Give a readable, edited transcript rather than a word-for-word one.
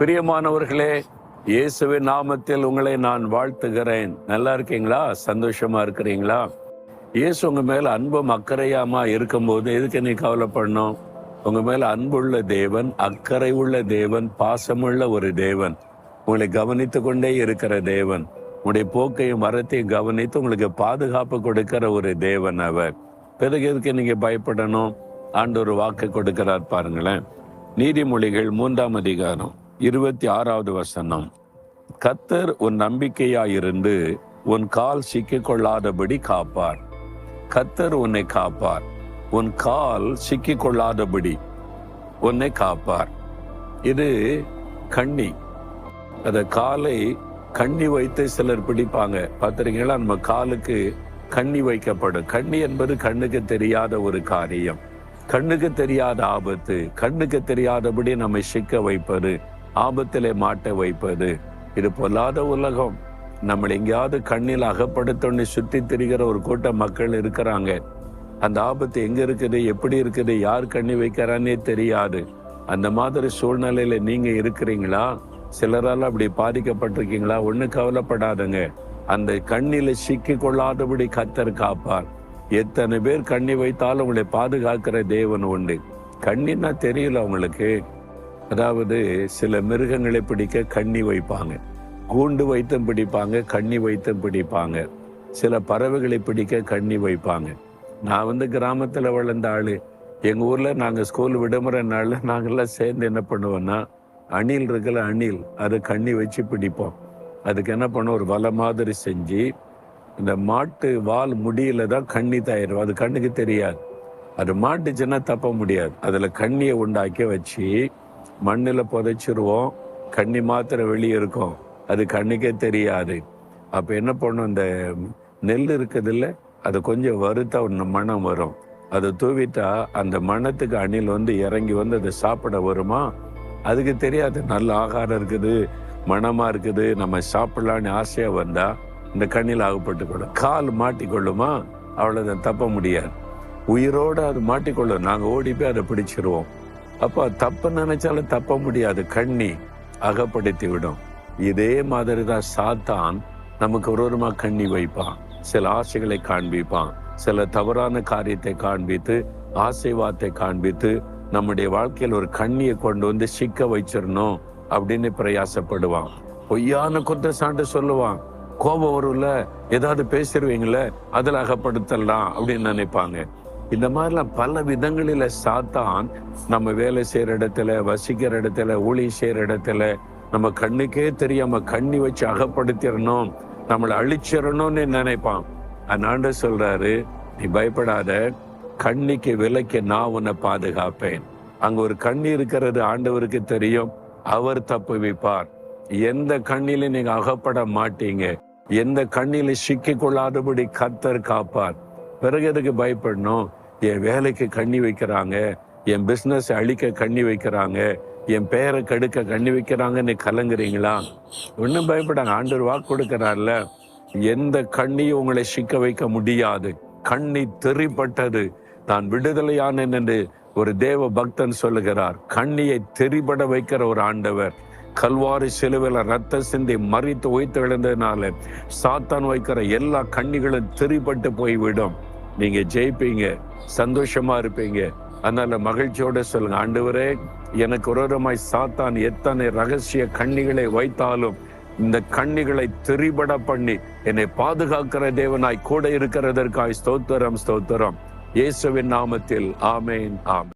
பிரியமானவர்களே, இயேசுவின் நாமத்தில் உங்களை நான் வாழ்த்துகிறேன். நல்லா இருக்கீங்களா? சந்தோஷமா இருக்கிறீங்களா? இயேசு உங்க மேல அன்பும் அக்கறையாமா இருக்கும்போது எதுக்கு நீ கவலைப்படணும்? உங்க மேல அன்புள்ள தேவன், அக்கறை உள்ள தேவன், பாசமுள்ள ஒரு தேவன், உங்களை கவனித்து கொண்டே இருக்கிற தேவன், உங்களுடைய போக்கையும் மரத்தையும் கவனித்து உங்களுக்கு பாதுகாப்பு கொடுக்கிற ஒரு தேவன் அவர். பிறகு எதுக்கு நீங்க பயப்படணும்? ஆண்டவர் வாக்கு கொடுக்கிறார் பாருங்களேன். நீதிமொழிகள் 3ஆம் அதிகாரம் 26வது வசனம். கர்த்தர் உன் நம்பிக்கையாயிருந்து உன் கால் சிக்கிக் கொள்ளாதபடி காப்பார். கர்த்தர் உன்னை காப்பார். உன் கால் சிக்கிக் கொள்ளாதபடி உன்னை காப்பார். இது கண்ணி. அந்த காலை கண்ணி வைத்து சிலர் பிடிப்பாங்க. பார்த்துருக்கீங்களா? நம்ம காலுக்கு கண்ணி வைக்கப்படும். கண்ணி என்பது கண்ணுக்கு தெரியாத ஒரு காரியம், கண்ணுக்கு தெரியாத ஆபத்து, கண்ணுக்கு தெரியாதபடி நம்மை சிக்க வைப்பது, ஆபத்திலே மாட்ட வைப்பது. இது பொல்லாத உலகம். நம்மளை எங்கேயாவது கண்ணில் அகப்படுத்தோன்னு சுத்தி திரிகிற ஒரு கூட்டம் மக்கள் இருக்கிறாங்க. அந்த ஆபத்து எங்க இருக்குது, எப்படி இருக்குது, யார் கண்ணி வைக்கிறான்னே தெரியாது. அந்த மாதிரி சூழ்நிலையில நீங்க இருக்கிறீங்களா? சிலரால் அப்படி பாதிக்கப்பட்டிருக்கீங்களா? ஒண்ணு கவலைப்படாதுங்க. அந்த கண்ணில சிக்கி கொள்ளாதபடி கர்த்தர் காப்பார். எத்தனை பேர் கண்ணி வைத்தாலும் உங்களை பாதுகாக்கிற தேவன் உண்டு. கண்ணின்னா தெரியல உங்களுக்கு. அதாவது சில மிருகங்களை பிடிக்க கண்ணி வைப்பாங்க, கூண்டு வைத்தும் பிடிப்பாங்க, கண்ணி வைத்தும் பிடிப்பாங்க. சில பறவைகளை பிடிக்க கண்ணி வைப்பாங்க. நான் கிராமத்துல வளர்ந்த ஆளு. எங்க ஊர்ல நாங்க ஸ்கூல் விடுமுறை நாள்ல நாங்கெல்லாம் சேர்ந்து என்ன பண்ணுவோம்னா, அணில் இருக்குல்ல, அணில், அதை கண்ணி வச்சு பிடிப்போம். அதுக்கு என்ன பண்ணுவோம், ஒரு வலை மாதிரி செஞ்சு இந்த மாட்டு வால் முடியில தான் கண்ணி தயாரிடும். அது கண்ணுக்கு தெரியாது. அது மாட்டுச்சுன்னா தப்ப முடியாது. அதுல கண்ணியை உண்டாக்கி வச்சு மண்ணில் புதைச்சிருவோம். கண்ணி மாத்திரம் வெளியே இருக்கும், அது கண்ணுக்கே தெரியாது. அப்ப என்ன பண்ணும், இந்த நெல் இருக்குதுல்ல, அது கொஞ்சம் வறுத்தா ஒன்று மணம் வரும். அதை தூவிட்டா அந்த மணத்துக்கு அணில் இறங்கி அதை சாப்பிட வருமா. அதுக்கு தெரியாது நல்ல ஆகாரம் இருக்குது, மணமா இருக்குது, நம்ம சாப்பிடலான்னு ஆசையா வந்தா இந்த கண்ணில் ஆகப்பட்டுக்கொள்ளும். கால் மாட்டிக்கொள்ளுமா, அவ்வளவுதான், தப்ப முடியாது. உயிரோட அது மாட்டிக்கொள்ளும். நாங்க ஓடி போய் அதை பிடிச்சிருவோம். அப்ப தப்பு நினைச்சாலும் தப்ப முடியாது, கண்ணி அகப்படுத்தி விடும். இதே மாதிரிதான் சாத்தான் நமக்கு ஒருவருமா கண்ணி வைப்பான். சில ஆசைகளை காண்பிப்பான், சில தவறான காரியத்தை காண்பித்து, ஆசைவாத்தை காண்பித்து நம்முடைய வாழ்க்கையில் ஒரு கண்ணியை கொண்டு சிக்க வச்சிடணும் அப்படின்னு பிரயாசப்படுவான். பொய்யான குற்றச்சாட்டு சொல்லுவான். கோபம் வரும்ல, ஏதாவது பேசிடுவீங்களே, அதில் அகப்படுத்தலாம் அப்படின்னு நினைப்பாங்க. இந்த மாதிரிலாம் பல விதங்களில சாத்தான் நம்ம வேலை செய்யற இடத்துல, வசிக்கிற இடத்துல, ஊழிய செய்யற இடத்துல நம்ம கண்ணுக்கே தெரியாம கண்ணி வச்சு அகப்படுத்திடணும், நம்மளை அழிச்சிடணும்னு நினைப்பான். ஆண்டவர் சொல்றாரு, நீ பயப்படாத, கண்ணிக்கு விலைக்கு நான் உன்னை பாதுகாப்பேன். அங்க ஒரு கண்ணி இருக்கிறது ஆண்டவருக்கு தெரியும், அவர் தப்பு வைப்பார். எந்த கண்ணில நீங்க அகப்பட மாட்டீங்க, எந்த கண்ணில சிக்கி கொள்ளாதபடி கர்த்தர் காப்பார். பிறகு எதுக்கு பயப்படணும்? என் வேலைக்கு கண்ணி வைக்கிறாங்க, என் பிசினஸ் அழிக்க கண்ணி வைக்கிறாங்க, என் பெயரை கெடுக்க கண்ணி வைக்கிறாங்கன்னு கலங்குறீங்களா? ஒன்னும் பயப்படாங்க. ஆண்டவர் வாக்கு கொடுக்கிறார்ல, எந்த கண்ணியும் உங்களை சிக்க வைக்க முடியாது. கண்ணி தெரிப்பட்டது, நான் விடுதலையானேன் என்று ஒரு தேவ பக்தன் சொல்லுகிறார். கண்ணியை தெரிபட வைக்கிற ஒரு ஆண்டவர். கல்வாரி சிலுவையில ரத்த சிந்தி மறித்து உயிர்த்து எழுந்ததுனால சாத்தான் வைக்கிற எல்லா கண்ணிகளும் தெரிபட்டு போய்விடும். நீங்க ஜெயிப்பீங்க, சந்தோஷமா இருப்பீங்க. அதனால மகிழ்ச்சியோட சொல்லுங்க, ஆண்டவரே, எனக்கு விரோதமாய் சாத்தான் எத்தனை ரகசிய கண்ணிகளை வைத்தாலும் இந்த கண்ணிகளை தெரிபட பண்ணி என்னை பாதுகாக்கிற தேவனாய் கூட இருக்கிறதற்காய் ஸ்தோத்திரம், ஸ்தோத்திரம். இயேசுவின் நாமத்தில் ஆமென், ஆமென்.